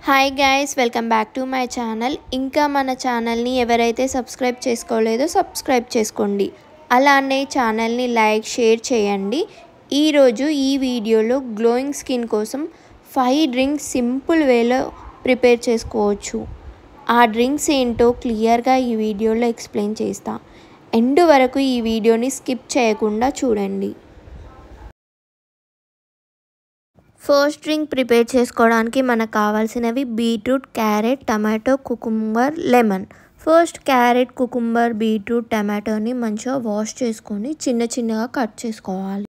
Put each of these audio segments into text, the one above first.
Hi guys, welcome back to my channel. ఇంకా మన ఛానల్ని ఎవరైతే సబ్స్క్రైబ్ చేసుకోలేదో సబ్స్క్రైబ్ చేసుకోండి. అలానే ఛానల్ని లైక్ షేర్ చేయండి. ఈరోజు ఈ వీడియోలో గ్లోయింగ్ స్కిన్ కోసం 5 డ్రింక్స్ సింపుల్ వేలో ప్రిపేర్ చేసుకోవచ్చు. ఆ డ్రింక్స్ ఏంటో క్లియర్గా ఈ వీడియోలో ఎక్స్ప్లెయిన్ చేస్తా. ఎండ్ వరకు ఈ వీడియోని స్కిప్ చేయకుండా చూడండి. ఫస్ట్ డ్రింక్ ప్రిపేర్ చేసుకోవడానికి మనకు కావాల్సినవి beetroot, carrot, tomato, cucumber, lemon. First carrot, cucumber, beetroot, టమాటోని మంచిగా వాష్ చేసుకొని చిన్నగా కట్ చేసుకోవాలి.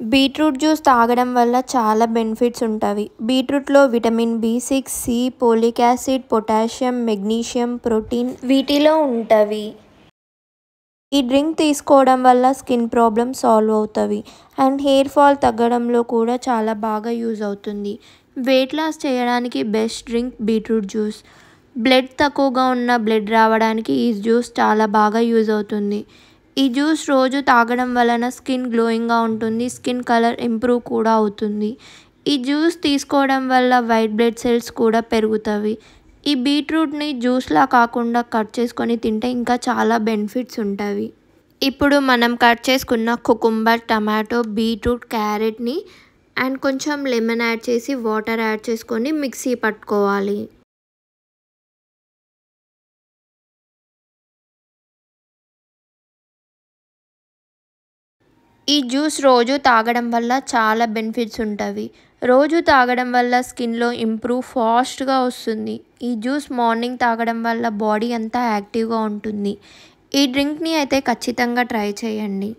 బీట్రూట్ జ్యూస్ తాగడం వల్ల చాలా బెనిఫిట్స్ ఉంటాయి. బీట్రూట్లో vitamin B6, C, folic acid, potassium, magnesium, protein వీటిలో ఉంటవి. ఈ డ్రింక్ తీసుకోవడం వల్ల స్కిన్ ప్రాబ్లమ్ సాల్వ్ అవుతుంది అండ్ హెయిర్ ఫాల్ తగ్గడంలో కూడా చాలా బాగా యూజ్ అవుతుంది. వెయిట్ లాస్ చేయడానికి best drink beetroot juice. Blood తక్కువగా ఉన్న బ్లడ్ రావడానికి ఈ జ్యూస్ చాలా బాగా యూజ్ అవుతుంది. ఈ జ్యూస్ రోజు తాగడం వలన స్కిన్ గ్లోయింగ్గా ఉంటుంది, స్కిన్ కలర్ ఇంప్రూవ్ కూడా అవుతుంది. ఈ జ్యూస్ తీసుకోవడం వల్ల వైట్ బ్లడ్ సెల్స్ కూడా పెరుగుతాయి. ఈ బీట్రూట్ని జ్యూస్లా కాకుండా కట్ చేసుకొని తింటే ఇంకా చాలా బెనిఫిట్స్ ఉంటాయి. ఇప్పుడు మనం కట్ చేసుకున్న కుకుంబర్, టమాటో, బీట్రూట్, క్యారెట్ని అండ్ కొంచెం లెమన్ యాడ్ చేసి వాటర్ యాడ్ చేసుకొని మిక్సీ పట్టుకోవాలి. ఈ జ్యూస్ రోజు తాగడం వల్ల చాలా బెనిఫిట్స్ ఉంటాయి. రోజు తాగడం వల్ల స్కిన్లో ఇంప్రూవ్ ఫాస్ట్గా వస్తుంది. ఈ జ్యూస్ మార్నింగ్ తాగడం వల్ల బాడీ అంతా యాక్టివ్గా ఉంటుంది. ఈ డ్రింక్ని అయితే ఖచ్చితంగా ట్రై చేయండి.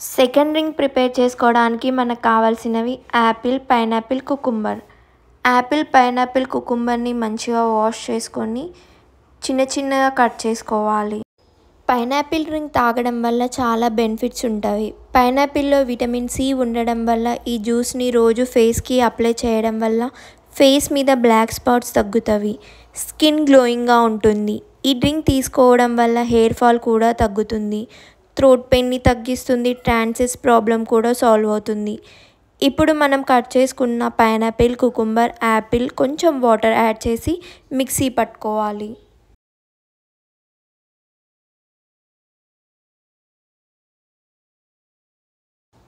సెకండ్ డ్రింక్ ప్రిపేర్ చేసుకోవడానికి మనకు కావాల్సినవి యాపిల్, పైనాపిల్, కుకుంబర్. యాపిల్, పైనాపిల్, కుకుంబర్ని మంచిగా వాష్ చేసుకొని చిన్నగా కట్ చేసుకోవాలి. పైనాపిల్ డ్రింక్ తాగడం వల్ల చాలా బెనిఫిట్స్ ఉంటాయి. పైనాపిల్లో విటమిన్ C ఉండడం వల్ల ఈ జ్యూస్ని రోజు ఫేస్కి అప్లై చేయడం వల్ల ఫేస్ మీద బ్లాక్ స్పాట్స్ తగ్గుతాయి, స్కిన్ గ్లోయింగ్గా ఉంటుంది. ఈ డ్రింక్ తీసుకోవడం వల్ల హెయిర్ ఫాల్ కూడా తగ్గుతుంది, థ్రోట్ పెయిన్ని తగ్గిస్తుంది, ట్రాన్సిస్ ప్రాబ్లం కూడా సాల్వ్ అవుతుంది. ఇప్పుడు మనం కట్ చేసుకున్న పైనాపిల్, కుకుంబర్, యాపిల్ కొంచెం వాటర్ యాడ్ చేసి మిక్సీ పట్టుకోవాలి.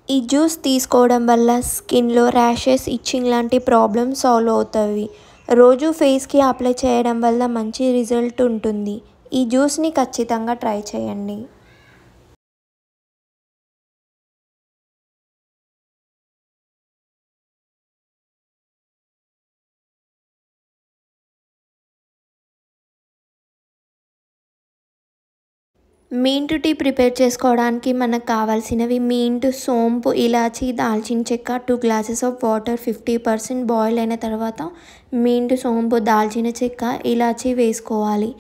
ఈ జ్యూస్ తీసుకోవడం వల్ల స్కిన్లో ర్యాషెస్, ఇచ్చింగ్ లాంటి ప్రాబ్లమ్స్ సాల్వ్ అవుతాయి. రోజు ఫేస్కి అప్లై చేయడం వల్ల మంచి రిజల్ట్ ఉంటుంది. ఈ జ్యూస్ని ఖచ్చితంగా ట్రై చేయండి. మింట్ టీ ప్రిపేర్ చేసుకోవడానికి మనకు కావాల్సినవి మింట్, సోంపు, ఇలాచీ, దాల్చిన చెక్క, 2 గ్లాసెస్ ఆఫ్ వాటర్, 50% బాయిల్ అయిన తర్వాత మింట్, సోంపు, దాల్చిన చెక్క, ఇలాచీ వేసుకోవాలి.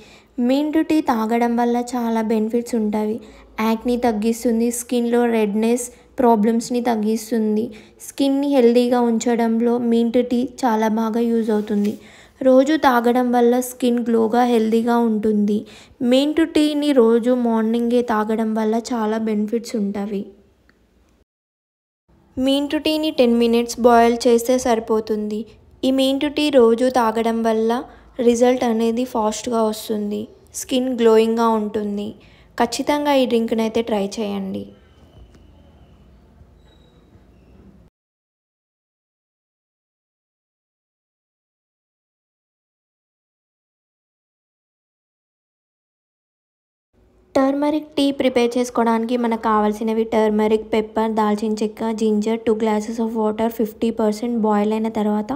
మింట్ టీ తాగడం వల్ల చాలా బెనిఫిట్స్ ఉంటాయి. యాక్ని తగ్గిస్తుంది, స్కిన్లో రెడ్నెస్ ప్రాబ్లమ్స్ని తగ్గిస్తుంది. స్కిన్ని హెల్తీగా ఉంచడంలో మింట్ టీ చాలా బాగా యూజ్ అవుతుంది. రోజు తాగడం వల్ల స్కిన్ గ్లోగా హెల్తీగా ఉంటుంది. మింట్ టీని రోజు మార్నింగే తాగడం వల్ల చాలా బెనిఫిట్స్ ఉంటాయి. మింట్ టీని 10 మినిట్స్ బాయిల్ చేస్తే సరిపోతుంది. ఈ మింట్ టీ రోజు తాగడం వల్ల రిజల్ట్ అనేది ఫాస్ట్గా వస్తుంది, స్కిన్ గ్లోయింగ్గా ఉంటుంది. ఖచ్చితంగా ఈ డ్రింక్ని అయితే ట్రై చేయండి. టర్మరిక్ టీ ప్రిపేర్ చేసుకోవడానికి మనకు కావాల్సినవి టర్మరిక్, పెప్పర్, దాల్చిన చెక్క, ginger, 2 glasses of water, 50% boil అయిన తర్వాత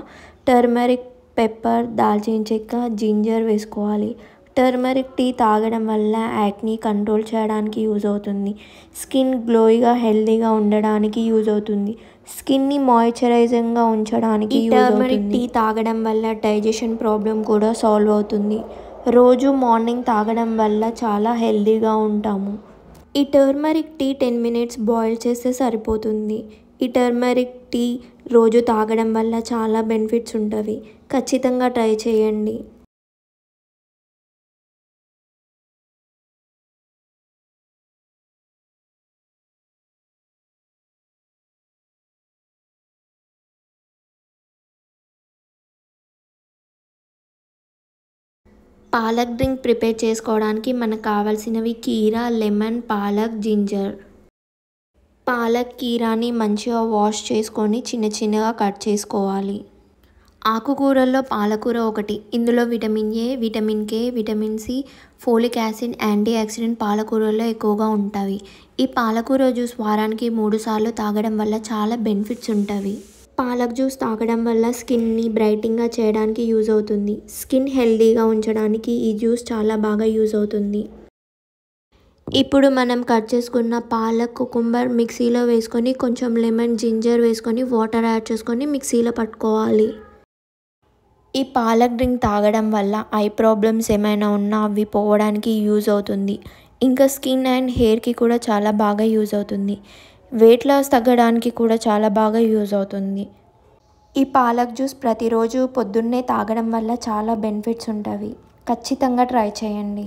టర్మరిక్, పెప్పర్, దాల్చిన చెక్క, జింజర్ వేసుకోవాలి. టర్మరిక్ టీ తాగడం వల్ల యాక్ని కంట్రోల్ చేయడానికి యూజ్ అవుతుంది. స్కిన్ గ్లోయిగా హెల్తీగా ఉండడానికి యూజ్ అవుతుంది. స్కిన్ని మాయిశ్చరైజింగ్గా ఉంచడానికి యూజ్ అవుతుంది. టర్మరిక్ టీ తాగడం వల్ల డైజెషన్ ప్రాబ్లం కూడా సాల్వ్ అవుతుంది. రోజు మార్నింగ్ తాగడం వల్ల చాలా హెల్తీగా ఉంటాము. ఈ టర్మరిక్ టీ 10 మినిట్స్ బాయిల్ చేస్తే సరిపోతుంది. ఈ టర్మరిక్ టీ రోజు తాగడం వల్ల చాలా బెనిఫిట్స్ ఉంటాయి. ఖచ్చితంగా ట్రై చేయండి. పాలక్ డ్రింక్ ప్రిపేర్ చేసుకోవడానికి మనకు కావాల్సినవి కీరా, లెమన్, పాలక్, జింజర్. పాలక్ కీరాని మంచిగా వాష్ చేసుకొని చిన్న చిన్నగా కట్ చేసుకోవాలి. ఆకుకూరల్లో పాలకూర ఒకటి. ఇందులో vitamin A, vitamin K, vitamin C, folic acid, antioxidant పాలకూరల్లో ఎక్కువగా ఉంటాయి. ఈ పాలకూర జ్యూస్ వారానికి 3 సార్లు తాగడం వల్ల చాలా బెనిఫిట్స్ ఉంటాయి. పాలక్ జ్యూస్ తాగడం వల్ల స్కిన్ని బ్రైటింగ్గా చేయడానికి యూజ్ అవుతుంది. స్కిన్ హెల్దీగా ఉంచడానికి ఈ జ్యూస్ చాలా బాగా యూజ్ అవుతుంది. ఇప్పుడు మనం కట్ చేసుకున్న పాలక్, కుకుంబర్ మిక్సీలో వేసుకొని కొంచెం లెమన్, జింజర్ వేసుకొని వాటర్ యాడ్ చేసుకొని మిక్సీలో పట్టుకోవాలి. ఈ పాలక్ డ్రింక్ తాగడం వల్ల ఐ ప్రాబ్లమ్స్ ఏమైనా ఉన్నా అవి పోవడానికి యూజ్ అవుతుంది. ఇంకా స్కిన్ అండ్ హెయిర్కి కూడా చాలా బాగా యూజ్ అవుతుంది. వెయిట్ లాస్ తగ్గడానికి కూడా చాలా బాగా యూజ్ అవుతుంది. ఈ పాలక్ జ్యూస్ ప్రతిరోజు పొద్దున్నే తాగడం వల్ల చాలా బెనిఫిట్స్ ఉంటాయి. ఖచ్చితంగా ట్రై చేయండి.